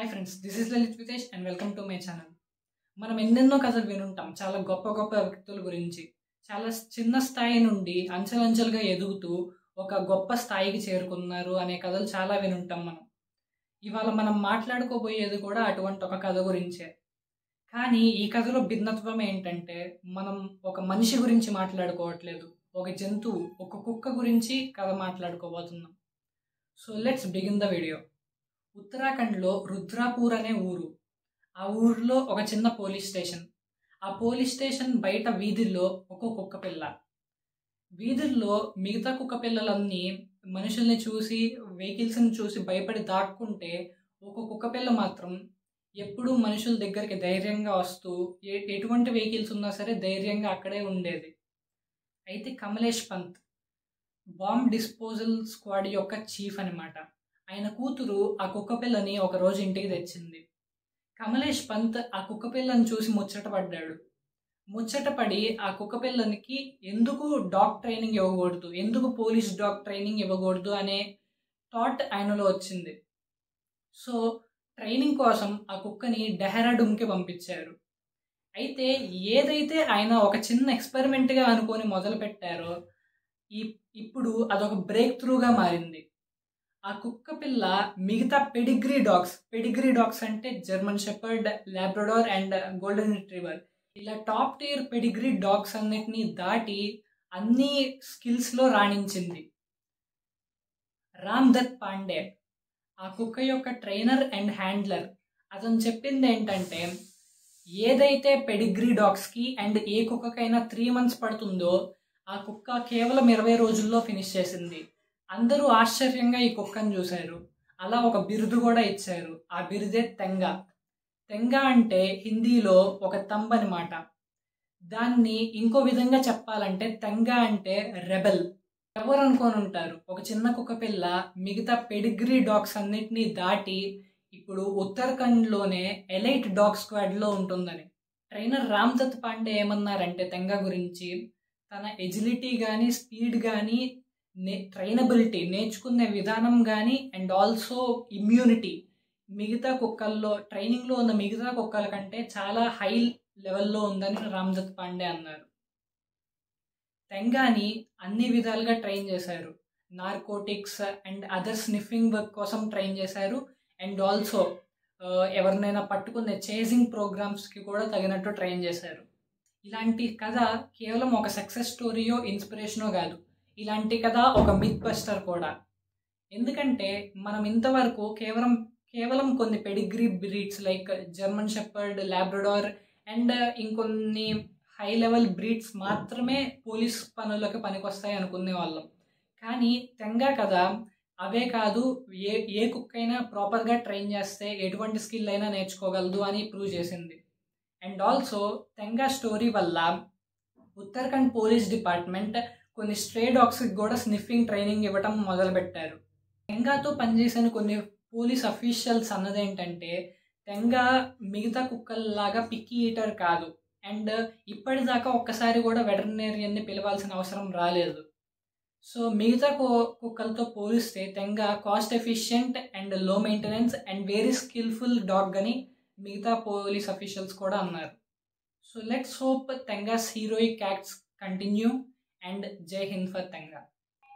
Hi friends, this is Lalit Vitesh and welcome to my channel. మనం ఎన్నెన్నో కథలు వినుంటాం చాలా గొప్ప గొప్ప వ్యక్తుల గురించి. చాలా చిన్న స్థాయి నుండి అంచెలంచెలుగా ఎదుగుతూ ఒక గొప్ప స్థాయికి చేరుకున్నారు అనే కథలు చాలా వినుంటాం మనం. ఇవాళ మనం మాట్లాడుకోబోయేది కూడా అటువంటి ఒక కథ గురించే. కానీ ఈ కథలో భిన్నత్వం ఏంటంటే, మనం ఒక మనిషి గురించి మాట్లాడుకోవట్లేదు, ఒక జంతువు, ఒక కుక్క గురించి కథ మాట్లాడుకోబోతున్నాం. So let's begin the video. ఉత్తరాఖండ్లో రుద్రాపూర్ అనే ఊరు. ఆ ఊరిలో ఒక చిన్న పోలీస్ స్టేషన్. ఆ పోలీస్ స్టేషన్ బయట వీధుల్లో ఒక కుక్క పిల్ల. వీధుల్లో మిగతా కుక్క పిల్లలన్నీ మనుషుల్ని చూసి, వెహికల్స్ని చూసి భయపడి దాక్కుంటే, ఒక కుక్క పిల్ల మాత్రం ఎప్పుడూ మనుషుల దగ్గరికి ధైర్యంగా వస్తూ ఎటువంటి వెహికల్స్ ఉన్నా సరే ధైర్యంగా అక్కడే ఉండేది. అయితే Kamlesh Pant bomb disposal squad యొక్క చీఫ్ అనమాట. ఆయన కూతురు ఆ కుక్క పిల్లని ఒకరోజు ఇంటికి తెచ్చింది. కమలేష్ పంత్ ఆ కుక్క పిల్లని చూసి ముచ్చటపడ్డాడు. ముచ్చటపడి ఆ కుక్క పిల్లనికి ఎందుకు డాగ్ ట్రైనింగ్ ఇవ్వకూడదు, ఎందుకు పోలీస్ డాగ్ ట్రైనింగ్ ఇవ్వకూడదు అనే థాట్ ఆయనలో వచ్చింది. సో ట్రైనింగ్ కోసం ఆ కుక్కని డెహ్రాడూన్కి పంపించారు. అయితే ఏదైతే ఆయన ఒక చిన్న ఎక్స్పెరిమెంట్గా అనుకొని మొదలు పెట్టారో ఇప్పుడు అదొక బ్రేక్ త్రూగా మారింది. ఆ కుక్క పిల్ల మిగతా పెడిగ్రీ డాగ్స్ అంటే German shepherd, Labrador and golden retriever, ఇలా టాప్ టియర్ పెడిగ్రీ డాగ్స్ అన్నిటినీ దాటి అన్ని స్కిల్స్లో రాణించింది. రామ్ దత్ పాండే ఆ కుక్క యొక్క ట్రైనర్ అండ్ హ్యాండ్లర్. అతను చెప్పింది ఏంటంటే, ఏదైతే పెడిగ్రీ డాగ్స్కి అండ్ ఏ కుక్కకైనా 3 months పడుతుందో ఆ కుక్క కేవలం 20 రోజుల్లో ఫినిష్ చేసింది. అందరూ ఆశ్చర్యంగా ఈ కుక్కను చూశారు. అలా ఒక బిరుదు కూడా ఇచ్చారు. ఆ బిరుదే తెంగా. తెంగా అంటే హిందీలో ఒక తంబ్ అనమాట. దాన్ని ఇంకో విధంగా చెప్పాలంటే తెంగా అంటే రెబెల్. ఎవరు అనుకొని ఉంటారు, ఒక చిన్న కుక్క పిల్ల మిగతా పెడిగ్రీ డాగ్స్ అన్నిటినీ దాటి ఇప్పుడు ఉత్తరాఖండ్లోనే ఎలైట్ డాగ్ స్క్వాడ్లో ఉంటుందని. ట్రైనర్ రామ్ దత్ పాండే ఏమన్నారంటే తెంగా గురించి, తన ఎజిలిటీ కానీ, స్పీడ్ కానీ, ట్రైనబిలిటీ, నేర్చుకునే విధానం కానీ, అండ్ ఆల్సో ఇమ్యూనిటీ మిగతా కుక్కల్లో, ట్రైనింగ్లో ఉన్న మిగతా కుక్కల కంటే చాలా హై లెవెల్లో ఉందని రామ్ దత్ పాండే అన్నారు. తెంగాని అన్ని విధాలుగా ట్రైన్ చేశారు. Narcotics and other sniffing work కోసం ట్రైన్ చేశారు. అండ్ ఆల్సో ఎవరినైనా పట్టుకునే చేజింగ్ ప్రోగ్రామ్స్కి కూడా తగినట్టు ట్రైన్ చేశారు. ఇలాంటి కథ కేవలం ఒక సక్సెస్ స్టోరీయో ఇన్స్పిరేషనో కాదు, ఇలాంటి కథ ఒక మిత్ బస్టర్ కూడా. ఎందుకంటే మనం ఇంతవరకు కేవలం కొన్ని pedigree breeds like German shepherd, Labrador and ఇంకొన్ని హై లెవెల్ బ్రీడ్స్ మాత్రమే పోలీస్ పనులకు పనికొస్తాయి అనుకునే వాళ్ళం. కానీ తెంగా కదా అవే కాదు, ఏ కుక్కైనా ప్రాపర్గా ట్రైన్ చేస్తే ఎటువంటి స్కిల్ అయినా నేర్చుకోగలదు అని ప్రూవ్ చేసింది. అండ్ ఆల్సో తెంగా స్టోరీ వల్ల ఉత్తరాఖండ్ పోలీస్ డిపార్ట్మెంట్ కొన్ని స్ట్రే డాగ్స్కి కూడా స్నిఫింగ్ ట్రైనింగ్ ఇవ్వటం మొదలుపెట్టారు. తెంగాతో పనిచేసిన కొన్ని పోలీస్ అఫీషియల్స్ అన్నదేంటంటే, తెంగా మిగతా కుక్కల్లాగా పిక్కీ ఈటర్ కాదు, అండ్ ఇప్పటిదాకా ఒక్కసారి కూడా వెటర్నేరియన్ని పిలవాల్సిన అవసరం రాలేదు. సో మిగతా కుక్కలతో పోలిస్తే Tenga cost efficient and low maintenance and very skilful dog అని మిగతా పోలీస్ అఫీషియల్స్ కూడా అన్నారు. So let's hope Tenga's heroic acts continue and Jai Hind for తెంగా.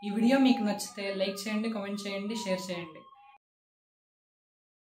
ఈ వీడియో మీకు నచ్చితే లైక్ చేయండి, కామెంట్ చేయండి, షేర్ చేయండి.